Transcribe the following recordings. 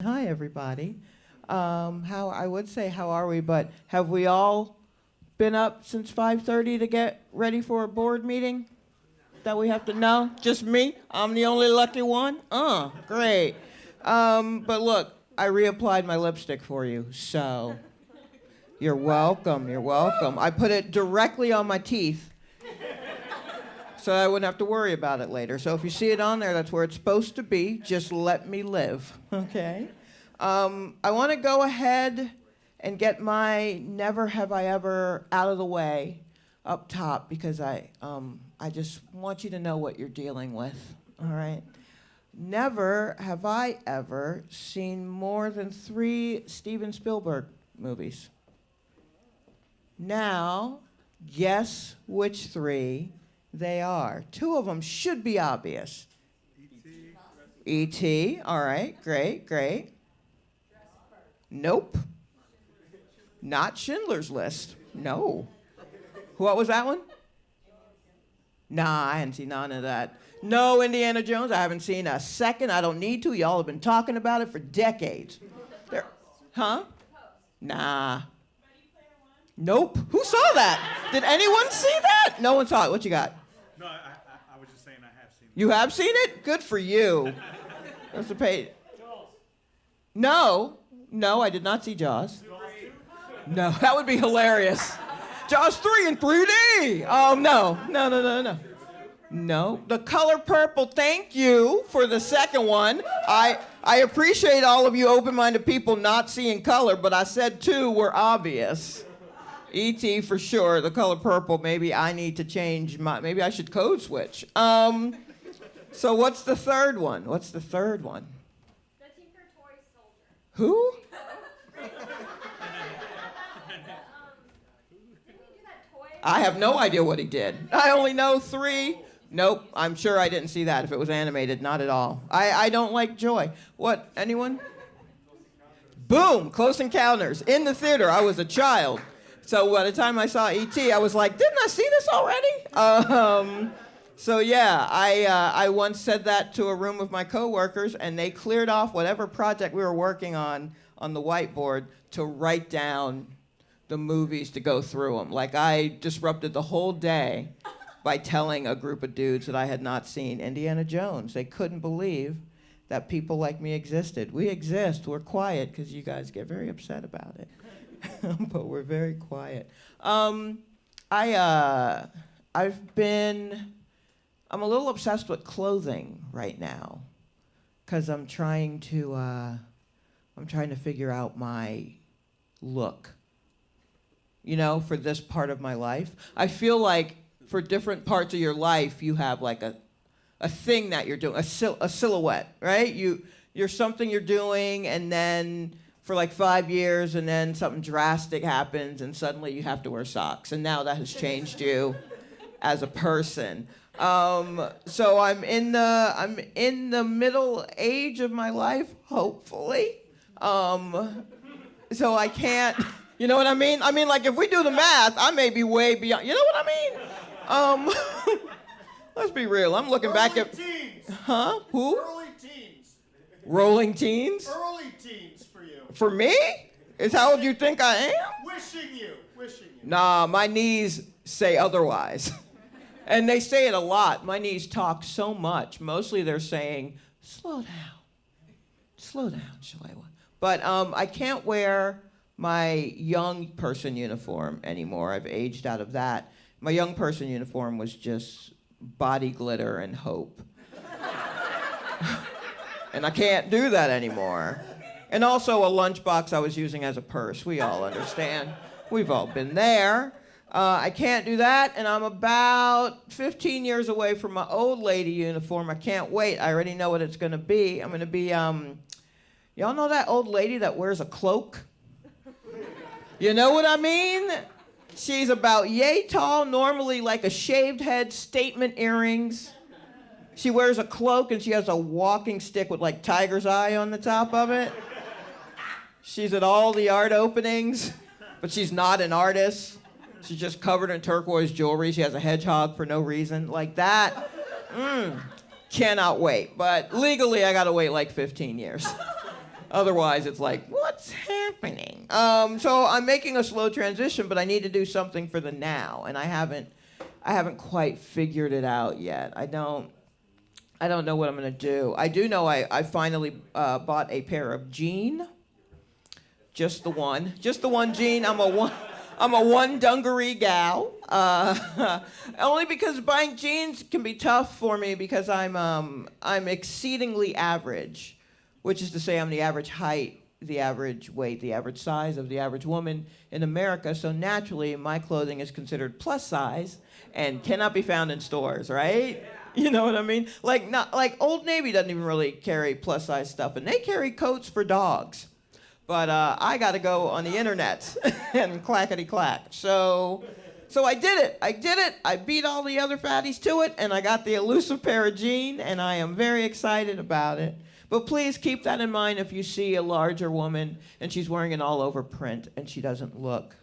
Hi, everybody. How I would say how are we, but have we all been up since 5:30 to get ready for a board meeting? That we have to know? Just me? I'm the only lucky one? Great. But look, I reapplied my lipstick for you, so you're welcome. You're welcome. I put it directly on my teeth, so I wouldn't have to worry about it later. So if you see it on there, that's where it's supposed to be. Just let me live, okay? I want to go ahead and get my never have I ever out of the way up top because I just want you to know what you're dealing with, all right? Never have I ever seen more than 3 Steven Spielberg movies. Now, guess which 3 they are. 2 of them should be obvious. E.T., all right, great. Nope. Not Schindler's List. No. What was that one? Nah, I hadn't seen none of that. No Indiana Jones. I haven't seen a second. I don't need to. Y'all have been talking about it for decades. There. Huh? Nah. Nope. Who saw that? Did anyone see that? No one saw it. What you got? No, I was just saying I have seen it. You have seen it? Good for you. That's the pay. No, I did not see Jaws. No, that would be hilarious. Jaws 3 in 3D. Oh, no. No, The Color Purple, thank you for the second one. I appreciate all of you open-minded people not seeing color, but I said 2 were obvious. E.T. for sure, The Color Purple, maybe I need to change maybe I should code switch. So what's the third one? Who? I have no idea what he did. I only know 3. Nope, I'm sure I didn't see that if it was animated. Not at all. I don't like joy. What, anyone? Boom, Close Encounters. In the theater, I was a child. So by the time I saw E.T., I was like, didn't I see this already? So yeah, I once said that to a room of my coworkers, and they cleared off whatever project we were working on the whiteboard to write down the movies to go through them. Like I disrupted the whole day by telling a group of dudes that I had not seen Indiana Jones. They couldn't believe that people like me existed. We exist. We're quiet because you guys get very upset about it, but we're very quiet. I'm a little obsessed with clothing right now because I'm trying to figure out my look, for this part of my life. I feel like for different parts of your life, you have like a thing that you're doing, a silhouette, right? You're something you're doing, and then for like 5 years, and then something drastic happens, and suddenly you have to wear socks, and now that has changed you as a person. So I'm in the middle age of my life, hopefully. So I can't, you know what I mean? I mean, like if we do the math, I may be way beyond. You know what I mean? Let's be real. I'm looking back at. Teens. Huh? Who? Early teens. Rolling teens? Early teens for you. For me? Is how old you think I am? Wishing you. Nah, my knees say otherwise. And they say it a lot. My knees talk so much. Mostly they're saying, slow down, Shalewa. But I can't wear my young person uniform anymore. I've aged out of that. My young person uniform was just body glitter and hope. And I can't do that anymore. And also a lunchbox I was using as a purse. We all understand. We've all been there. I can't do that, and I'm about 15 years away from my old lady uniform. I can't wait. I already know what it's going to be. I'm going to be, y'all know that old lady that wears a cloak? You know what I mean? She's about yay tall, normally like a shaved head, statement earrings. She wears a cloak, and she has a walking stick with like tiger's eye on the top of it. She's at all the art openings, but she's not an artist. She's just covered in turquoise jewelry. She has a hedgehog for no reason. Like that. Cannot wait. But legally, I gotta wait like 15 years. Otherwise, it's like, what's happening? So I'm making a slow transition, but I need to do something for the now, and I haven't quite figured it out yet. I don't know what I'm gonna do. I do know I finally bought a pair of jeans. Just the one jean. I'm a one dungaree gal. Only because buying jeans can be tough for me because I'm exceedingly average, which is to say I'm the average height, the average weight, the average size of the average woman in America. So naturally, my clothing is considered plus size and cannot be found in stores, right? You know what I mean? Like Old Navy doesn't even really carry plus size stuff, and they carry coats for dogs. But I got to go on the internet and clackety clack. So I did it. I beat all the other fatties to it, and I got the elusive pair of jeans, and I am very excited about it. But please keep that in mind if you see a larger woman and she's wearing an all-over print and she doesn't look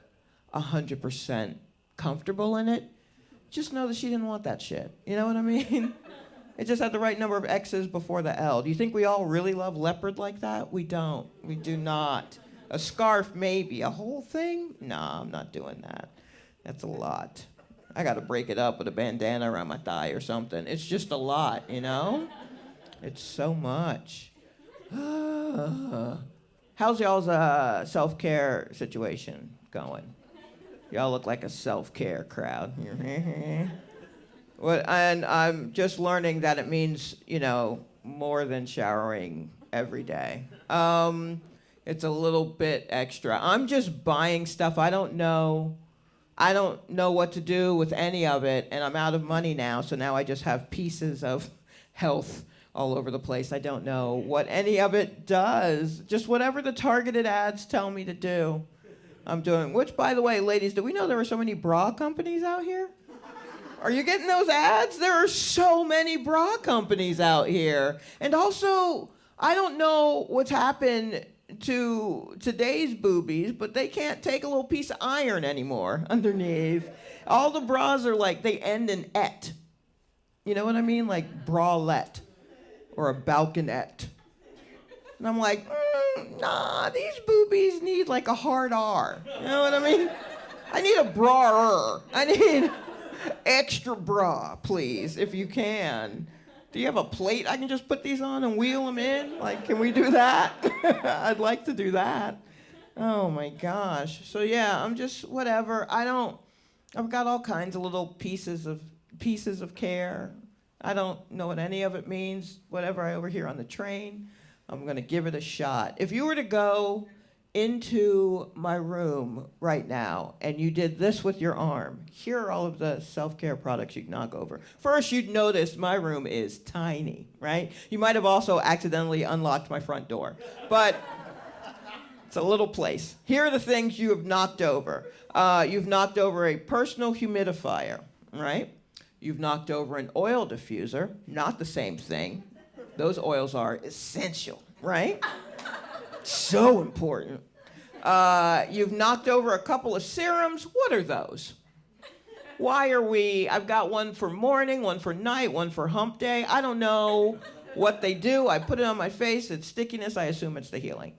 100% comfortable in it. Just know that she didn't want that shit. You know what I mean? It just had the right number of X's before the L. Do you think we all really love leopard like that? We don't. We do not. A scarf, maybe. A whole thing? Nah, I'm not doing that. That's a lot. I got to break it up with a bandana around my thigh or something. It's just a lot, you know? It's so much. How's y'all's self-care situation going? Y'all look like a self-care crowd. And I'm just learning that it means, more than showering every day. It's a little bit extra. I'm just buying stuff. I don't know what to do with any of it, and I'm out of money now, so now I just have pieces of health all over the place. I don't know what any of it does. Just whatever the targeted ads tell me to do, I'm doing. Which, by the way, ladies, do we know there are so many bra companies out here? Are you getting those ads? There are so many bra companies out here. And also, I don't know what's happened to today's boobies, but they can't take a little piece of iron anymore underneath. All the bras are like, they end in "et." You know what I mean? Like bralette or a balconette. And I'm like, nah, these boobies need like a hard R. You know what I mean? I need a bra-er. I need extra bra, please, if you can. Do you have a plate I can just put these on and wheel them in? Like, can we do that? I'd like to do that. Oh my gosh. So yeah, I'm just whatever. I've got all kinds of little pieces of care. I don't know what any of it means. Whatever I overhear on the train, I'm gonna give it a shot. If you were to go into my room right now and you did this with your arm, here are all of the self-care products you can knock over. First, you'd notice my room is tiny, right? You might have also accidentally unlocked my front door, but it's a little place. Here are the things you have knocked over. You've knocked over a personal humidifier, right? You've knocked over an oil diffuser, not the same thing. Those oils are essential, right? So important. You've knocked over a couple of serums. What are those? I've got one for morning, one for night, one for hump day. I don't know what they do. I put it on my face. It's stickiness. I assume it's the healing.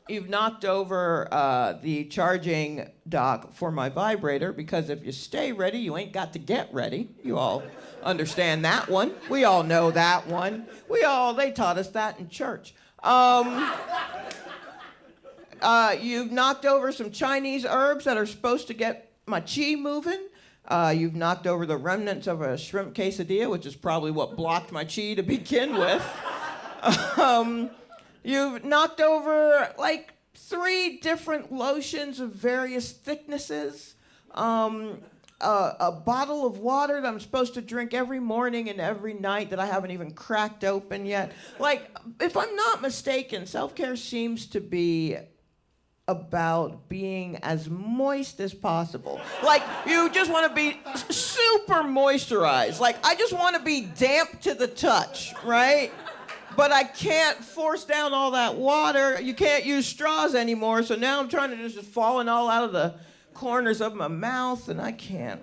You've knocked over the charging dock for my vibrator, because if you stay ready, you ain't got to get ready. You all understand that one. We all know that one. They taught us that in church. You've knocked over some Chinese herbs that are supposed to get my chi moving. You've knocked over the remnants of a shrimp quesadilla, which is probably what blocked my chi to begin with. You've knocked over like 3 different lotions of various thicknesses. A bottle of water that I'm supposed to drink every morning and every night that I haven't even cracked open yet. Like, if I'm not mistaken, self-care seems to be about being as moist as possible. Like, you just want to be super moisturized. Like, I just want to be damp to the touch, right? But I can't force down all that water. You can't use straws anymore, so now I'm trying to just falling all out of the corners of my mouth, and I can't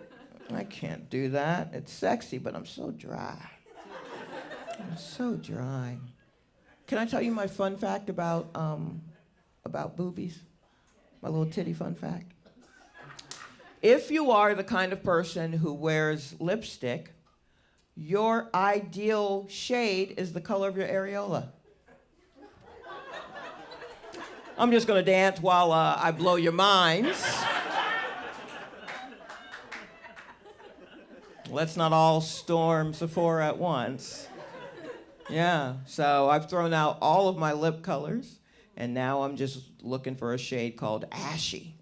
do that. It's sexy, but I'm so dry. I'm so dry. Can I tell you my fun fact about boobies? My little titty fun fact. If you are the kind of person who wears lipstick, your ideal shade is the color of your areola. I'm just gonna dance while I blow your minds. Let's not all storm Sephora at once. Yeah, so I've thrown out all of my lip colors, and now I'm just looking for a shade called ashy.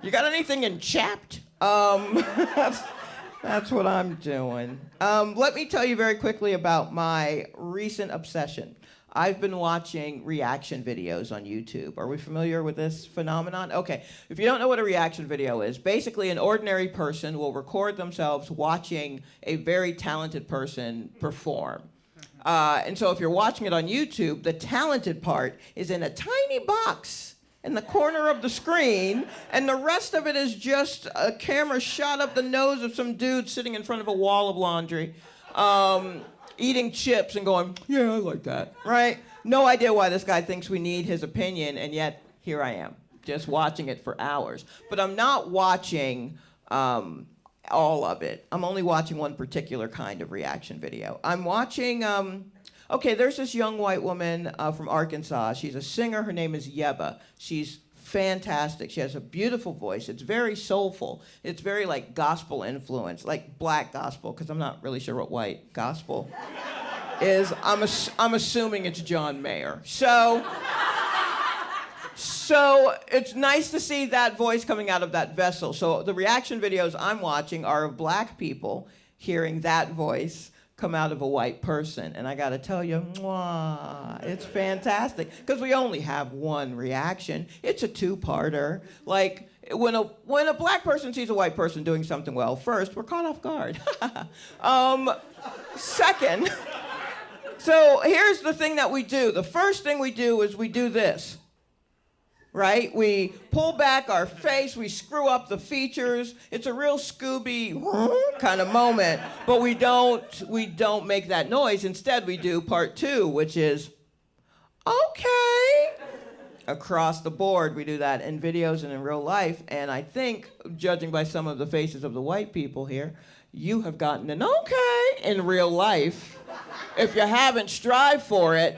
You got anything in chapped? That's what I'm doing. Let me tell you very quickly about my recent obsession. I've been watching reaction videos on YouTube. Are we familiar with this phenomenon? Okay, if you don't know what a reaction video is, basically an ordinary person will record themselves watching a very talented person perform. And so if you're watching it on YouTube, the talented part is in a tiny box in the corner of the screen, and the rest of it is just a camera shot up the nose of some dude sitting in front of a wall of laundry, eating chips and going, yeah, I like that, right? No idea why this guy thinks we need his opinion, and yet here I am, just watching it for hours. But I'm not watching all of it. I'm only watching one particular kind of reaction video. I'm watching, okay, there's this young white woman from Arkansas. She's a singer. Her name is Yeba. She's fantastic. She has a beautiful voice. It's very soulful. It's very like gospel influence, like black gospel, because I'm not really sure what white gospel is. I'm assuming it's John Mayer. So it's nice to see that voice coming out of that vessel. So the reaction videos I'm watching are of black people hearing that voice come out of a white person. And I gotta tell you, mwah, it's fantastic. Because we only have one reaction. It's a two-parter. Like, when a black person sees a white person doing something well, first, we're caught off guard. Second, so here's the thing that we do. The first thing we do is we do this. Right? We pull back our face, we screw up the features. It's a real Scooby kind of moment, but we don't make that noise. Instead, we do part two, which is, okay. Across the board, we do that in videos and in real life, and I think, judging by some of the faces of the white people here, you have gotten an okay in real life. If you haven't strived for it,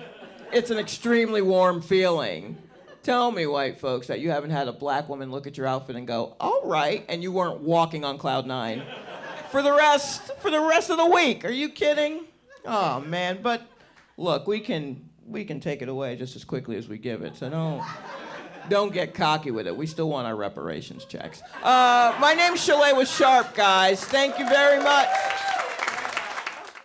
it's an extremely warm feeling. Tell me, white folks, that you haven't had a black woman look at your outfit and go, all right, and you weren't walking on cloud nine for the rest of the week. Are you kidding? Oh, man, but look, we can take it away just as quickly as we give it, so don't get cocky with it. We still want our reparations checks. My name's Shalewa Sharpe, guys. Thank you very much.